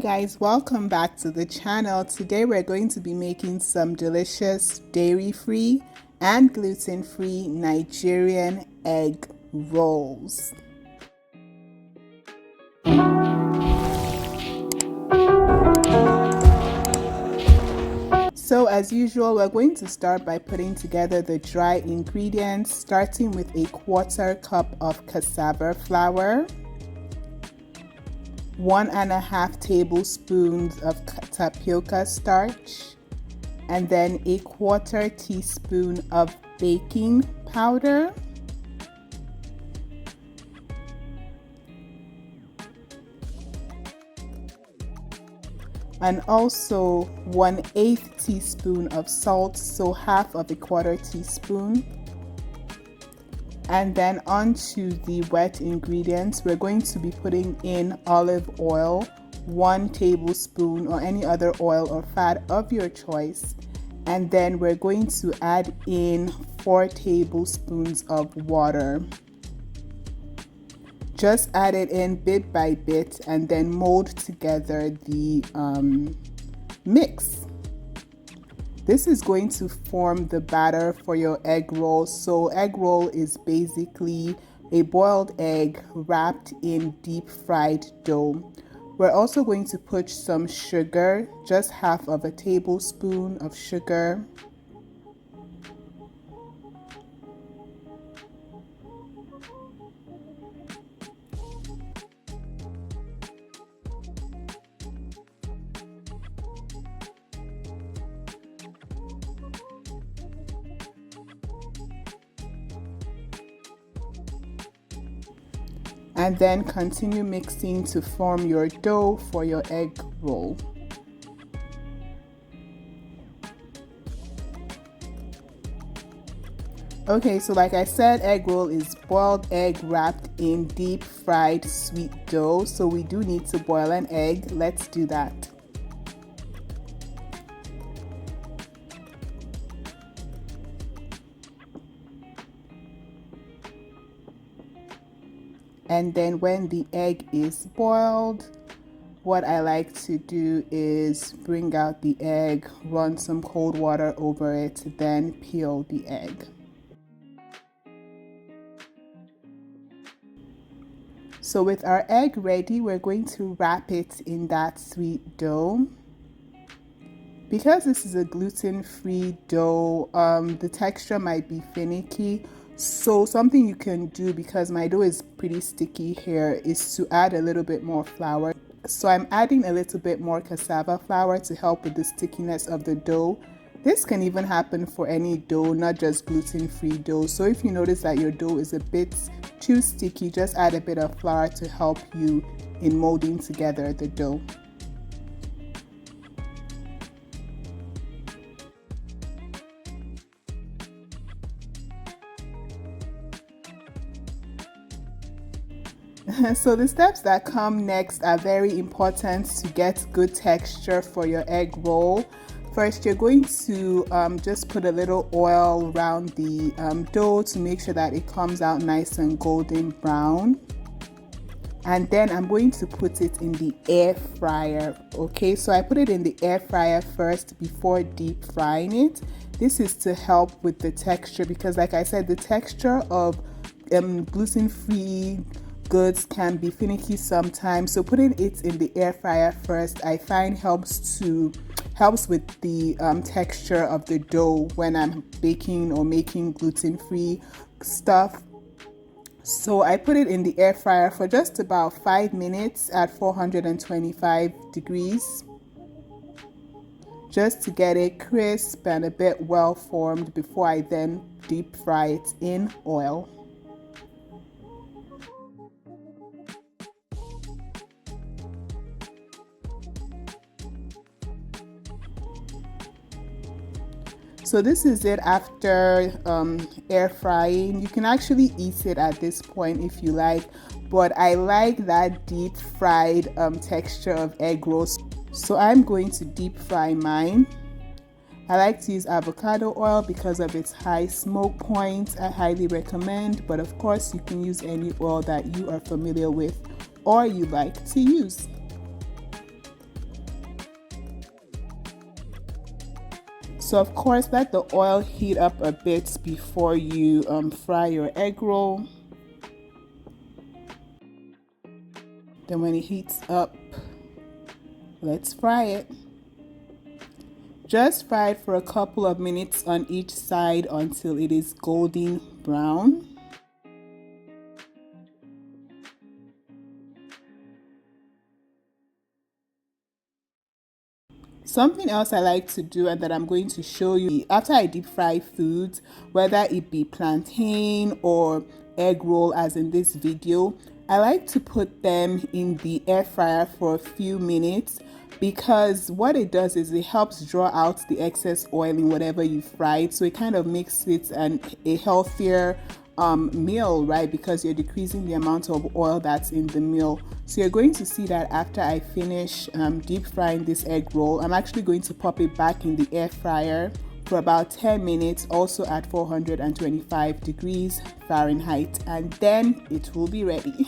guys, welcome back to the channel. Today we're going to be making some delicious dairy-free and gluten-free Nigerian egg rolls. So as usual, we're going to start by putting together the dry ingredients, starting with a 1/4 cup of cassava flour, 1½ tablespoons of tapioca starch, and then a 1/4 teaspoon of baking powder, and also 1/8 teaspoon of salt, so half of a 1/4 teaspoon. And then onto the wet ingredients, we're going to be putting in olive oil, 1 tablespoon, or any other oil or fat of your choice. And then we're going to add in 4 tablespoons of water. Just add it in bit by bit and then mold together the mix. This is going to form the batter for your egg roll. So egg roll is basically a boiled egg wrapped in deep fried dough. We're also going to put some sugar, just half of a tablespoon of sugar. And then continue mixing to form your dough for your egg roll. Okay, so like I said, egg roll is boiled egg wrapped in deep fried sweet dough. So we do need to boil an egg. Let's do that. And then when the egg is boiled, what I like to do is bring out the egg, run some cold water over it, then peel the egg. So with our egg ready, we're going to wrap it in that sweet dough. Because this is a gluten-free dough, the texture might be finicky. So something you can do, because my dough is pretty sticky here, is to add a little bit more flour. So I'm adding a little bit more cassava flour to help with the stickiness of the dough. This can even happen for any dough, not just gluten-free dough. So if you notice that your dough is a bit too sticky, just add a bit of flour to help you in molding together the dough. So the steps that come next are very important to get good texture for your egg roll. First, you're going to just put a little oil around the dough to make sure that it comes out nice and golden brown. And then I'm going to put it in the air fryer. Okay, so I put it in the air fryer first before deep frying it. This is to help with the texture, because like I said, the texture of gluten-free goods can be finicky sometimes. So putting it in the air fryer first, I find helps with the texture of the dough when I'm baking or making gluten-free stuff. So I put it in the air fryer for just about 5 minutes at 425 degrees, just to get it crisp and a bit well formed before I then deep fry it in oil. So this is it after air frying. You can actually eat it at this point if you like, but I like that deep fried texture of egg rolls. So I'm going to deep fry mine. I like to use avocado oil because of its high smoke point. I highly recommend, but of course you can use any oil that you are familiar with or you like to use. So of course, let the oil heat up a bit before you fry your egg roll. Then when it heats up, let's fry it. Just fry it for a couple of minutes on each side until it is golden brown. Something else I like to do and that I'm going to show you after I deep fry foods, whether it be plantain or egg roll as in this video, I like to put them in the air fryer for a few minutes, because what it does is it helps draw out the excess oil in whatever you fried, so it kind of makes it a healthier meal, right? Because you're decreasing the amount of oil that's in the meal. So you're going to see that after I finish deep frying this egg roll, I'm actually going to pop it back in the air fryer for about 10 minutes, also at 425 degrees Fahrenheit, and then it will be ready.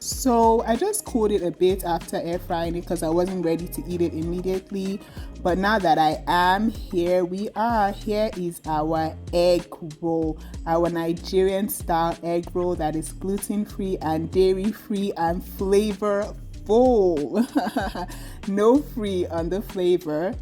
So I just cooled it a bit after air frying it because I wasn't ready to eat it immediately. But now that I am, here we are. Here is our egg roll, our Nigerian style egg roll that is gluten-free and dairy-free and flavorful. No free on the flavor.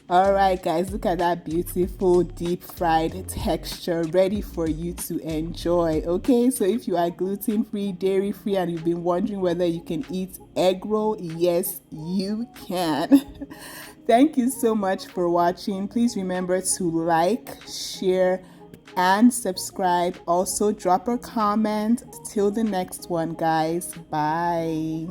Alright guys, look at that beautiful deep fried texture ready for you to enjoy. Okay, so if you are gluten free, dairy free, and you've been wondering whether you can eat egg roll, yes you can. Thank you so much for watching. Please remember to like, share and subscribe. Also drop a comment. Till the next one guys, bye.